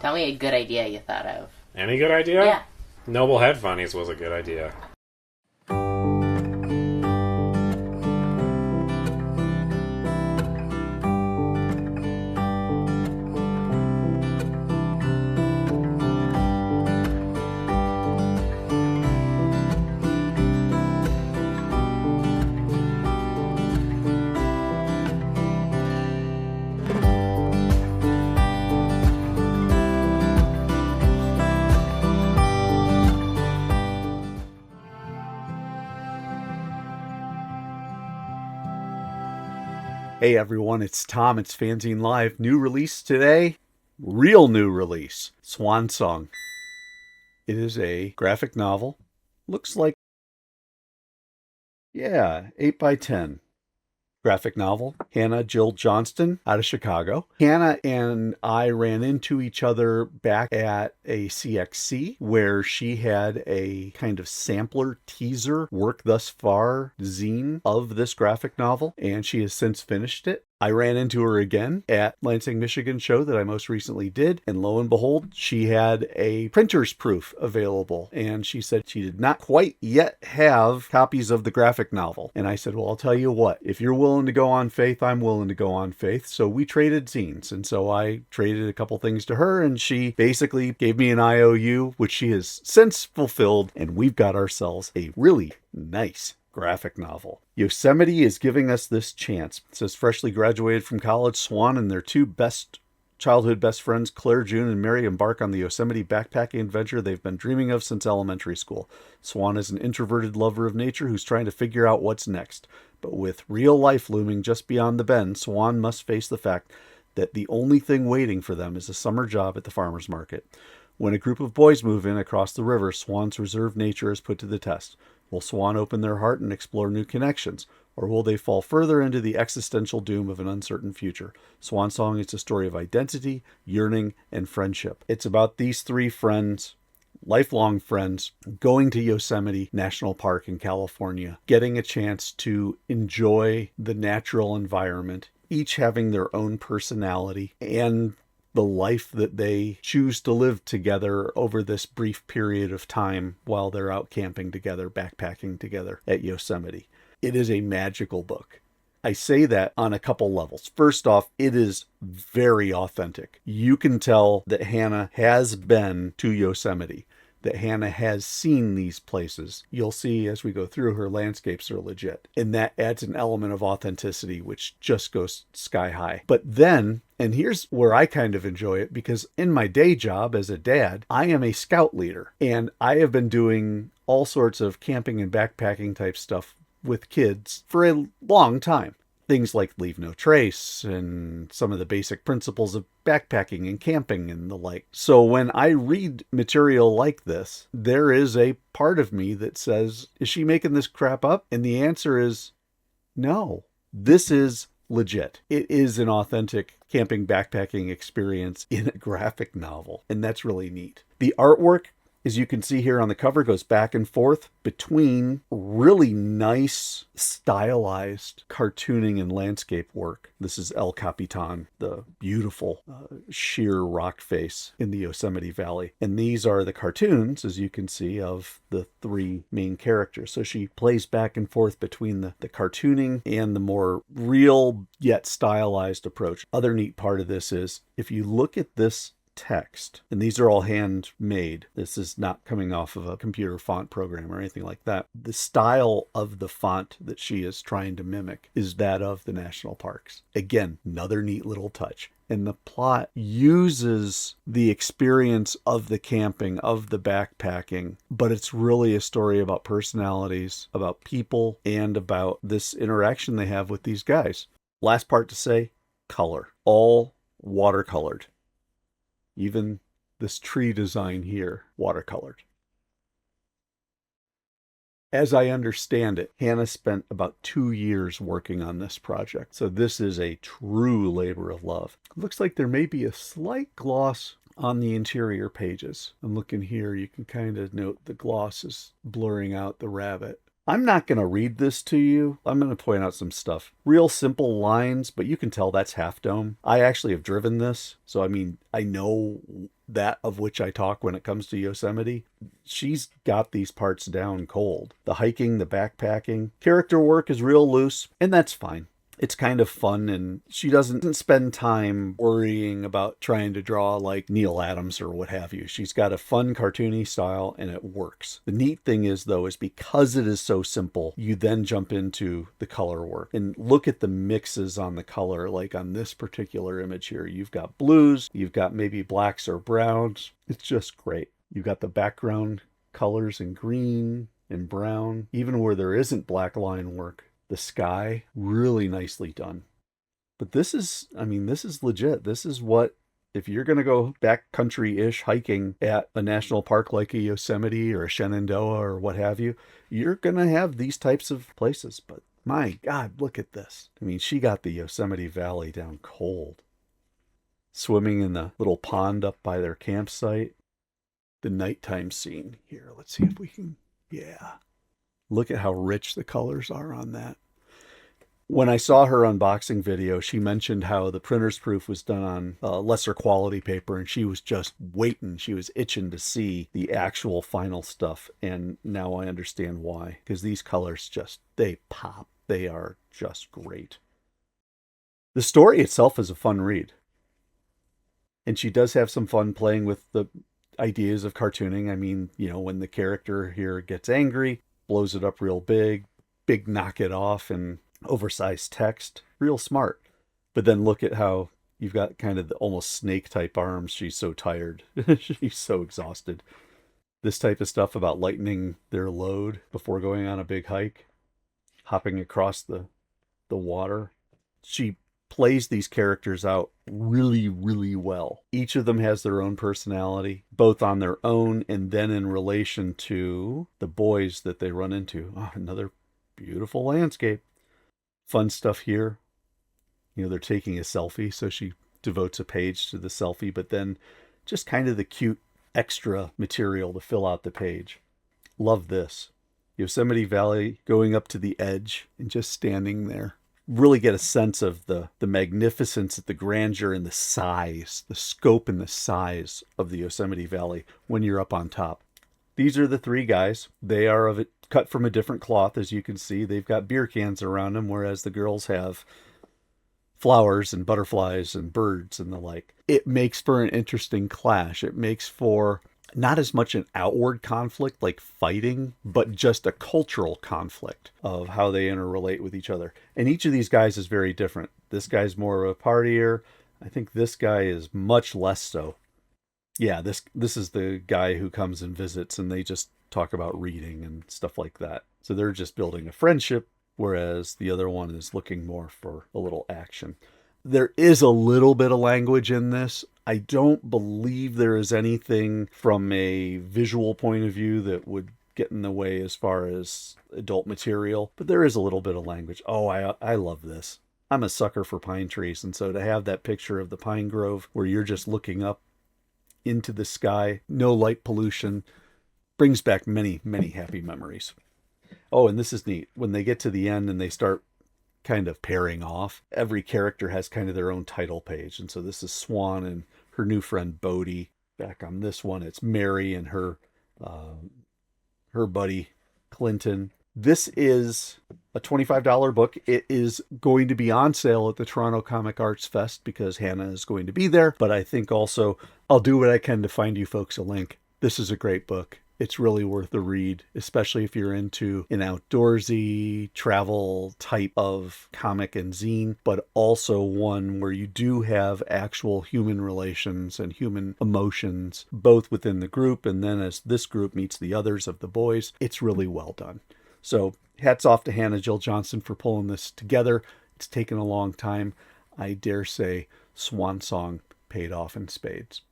Tell me a good idea you thought of. Any good idea? Yeah. Noble Head Funnies was a good idea. Hey everyone, it's Tom. It's FANzine Live. New release today. Real new release. Swan Song. It is a graphic novel. Looks like, 8 by 10. Graphic novel. Hannah Jill Johnston out of Chicago. Hannah and I ran into each other back at a CXC where she had a kind of sampler teaser work thus far zine of this graphic novel, and she has since finished it. I ran into her again at Lansing, Michigan show that I most recently did, and lo and behold, she had a printer's proof available, and she said she did not quite yet have copies of the graphic novel. And I said, well, I'll tell you what, if you're willing to go on faith, I'm willing to go on faith. So we traded zines, and so I traded a couple things to her, and she basically gave me an IOU, which she has since fulfilled, and we've got ourselves a really nice graphic novel. Yosemite is giving us this chance. It says, freshly graduated from college, Swan and their two childhood best friends, Claire, June, and Mary, embark on the Yosemite backpacking adventure they've been dreaming of since elementary school. Swan is an introverted lover of nature who's trying to figure out what's next. But with real life looming just beyond the bend, Swan must face the fact that the only thing waiting for them is a summer job at the farmer's market. When a group of boys move in across the river, Swan's reserved nature is put to the test. Will Swan open their heart and explore new connections, or will they fall further into the existential doom of an uncertain future? Swan Song is a story of identity, yearning, and friendship. It's about these three friends, lifelong friends, going to Yosemite National Park in California, getting a chance to enjoy the natural environment, each having their own personality and the life that they choose to live together over this brief period of time while they're out camping together, backpacking together at Yosemite. It is a magical book. I say that on a couple levels. First off, it is very authentic. You can tell that Hannah has been to Yosemite, that Hannah has seen these places. You'll see as we go through, her landscapes are legit. And that adds an element of authenticity, which just goes sky high. But then, and here's where I kind of enjoy it, because in my day job as a dad, I am a scout leader. And I have been doing all sorts of camping and backpacking type stuff with kids for a long time. Things like leave no trace and some of the basic principles of backpacking and camping and the like. So when I read material like this, there is a part of me that says, is she making this crap up? And the answer is no. This is legit. It is an authentic camping backpacking experience in a graphic novel, and that's really neat. The artwork, as you can see here on the cover, goes back and forth between really nice, stylized cartooning and landscape work. This is El Capitan, the beautiful sheer rock face in the Yosemite Valley. And these are the cartoons, as you can see, of the three main characters. So she plays back and forth between the cartooning and the more real yet stylized approach. Other neat part of this is, if you look at this text, and these are all handmade. This is not coming off of a computer font program or anything like that. The style of the font that she is trying to mimic is that of the national parks. Again, another neat little touch. And the plot uses the experience of the camping, of the backpacking, but it's really a story about personalities, about people, and about this interaction they have with these guys. Last part to say, color. All watercolored. Even this tree design here, watercolored. As I understand it, Hannah spent about 2 years working on this project. So this is a true labor of love. It looks like there may be a slight gloss on the interior pages. I'm looking here, you can kind of note the gloss is blurring out the rabbit. I'm not going to read this to you. I'm going to point out some stuff. Real simple lines, but you can tell that's Half Dome. I actually have driven this, so I mean, I know that of which I talk when it comes to Yosemite. She's got these parts down cold. The hiking, the backpacking, character work is real loose, and that's fine. It's kind of fun, and she doesn't spend time worrying about trying to draw like Neil Adams or what have you. She's got a fun cartoony style, and it works. The neat thing is, though, is because it is so simple, you then jump into the color work and look at the mixes on the color. Like on this particular image here, you've got blues, you've got maybe blacks or browns. It's just great. You've got the background colors in green and brown, even where there isn't black line work. The sky, really nicely done. But this is, I mean, this is legit. This is what, if you're going to go backcountry-ish hiking at a national park like a Yosemite or a Shenandoah or what have you, you're going to have these types of places. But my God, look at this. I mean, she got the Yosemite Valley down cold. Swimming in the little pond up by their campsite. The nighttime scene here. Let's see if we can, yeah. Look at how rich the colors are on that. When I saw her unboxing video, she mentioned how the printer's proof was done on lesser quality paper, and she was just waiting. She was itching to see the actual final stuff, and now I understand why. Because these colors just, they pop. They are just great. The story itself is a fun read. And she does have some fun playing with the ideas of cartooning. I mean, you know, when the character here gets angry, blows it up real big knock it off, and oversized text, real smart. But then look at how you've got kind of the almost snake type arms. She's so tired. She's so exhausted. This type of stuff about lightening their load before going on a big hike, hopping across the water. She plays these characters out really, really well. Each of them has their own personality, both on their own and then in relation to the boys that they run into. Oh, another beautiful landscape. Fun stuff here. You know, they're taking a selfie, so she devotes a page to the selfie, but then just kind of the cute extra material to fill out the page. Love this. Yosemite Valley going up to the edge and just standing there. Really get a sense of the magnificence, the grandeur, and the size, the scope and the size of the Yosemite Valley when you're up on top. These are the three guys. They are cut from a different cloth, as you can see. They've got beer cans around them, whereas the girls have flowers and butterflies and birds and the like. It makes for an interesting clash. It makes for not as much an outward conflict like fighting, but just a cultural conflict of how they interrelate with each other. And each of these guys is very different. This guy's more of a partier. I think this guy is much less so. Yeah, this is the guy who comes and visits, and they just talk about reading and stuff like that. So they're just building a friendship, whereas the other one is looking more for a little action. There is a little bit of language in this. I don't believe there is anything from a visual point of view that would get in the way as far as adult material, but there is a little bit of language. Oh, I love this. I'm a sucker for pine trees, and so to have that picture of the pine grove where you're just looking up into the sky, no light pollution, brings back many, many happy memories. Oh, and this is neat. When they get to the end and they start kind of pairing off, every character has kind of their own title page. And so this is Swan and her new friend Bodhi. Back on this one, it's Mary and her buddy Clinton. This is a $25 book. It is going to be on sale at the Toronto Comic Arts Fest because Hannah is going to be there. But I think also I'll do what I can to find you folks a link. This is a great book. It's really worth the read, especially if you're into an outdoorsy travel type of comic and zine, but also one where you do have actual human relations and human emotions, both within the group and then as this group meets the others of the boys. It's really well done. So hats off to Hannah Jill Johnson for pulling this together. It's taken a long time. I dare say Swan Song paid off in spades.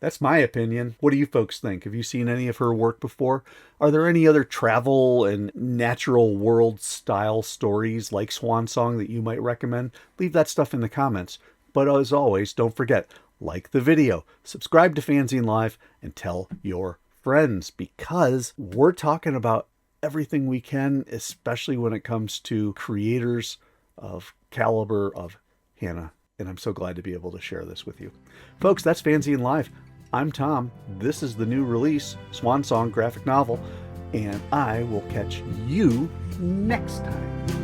That's my opinion. What do you folks think? Have you seen any of her work before? Are there any other travel and natural world style stories like Swan Song that you might recommend? Leave that stuff in the comments. But as always, don't forget, like the video, subscribe to FANzine Live, and tell your friends, because we're talking about everything we can, especially when it comes to creators of caliber of Hannah. And I'm so glad to be able to share this with you. Folks, that's FANzine Live. I'm Tom. This is the new release, Swan Song graphic novel. And I will catch you next time.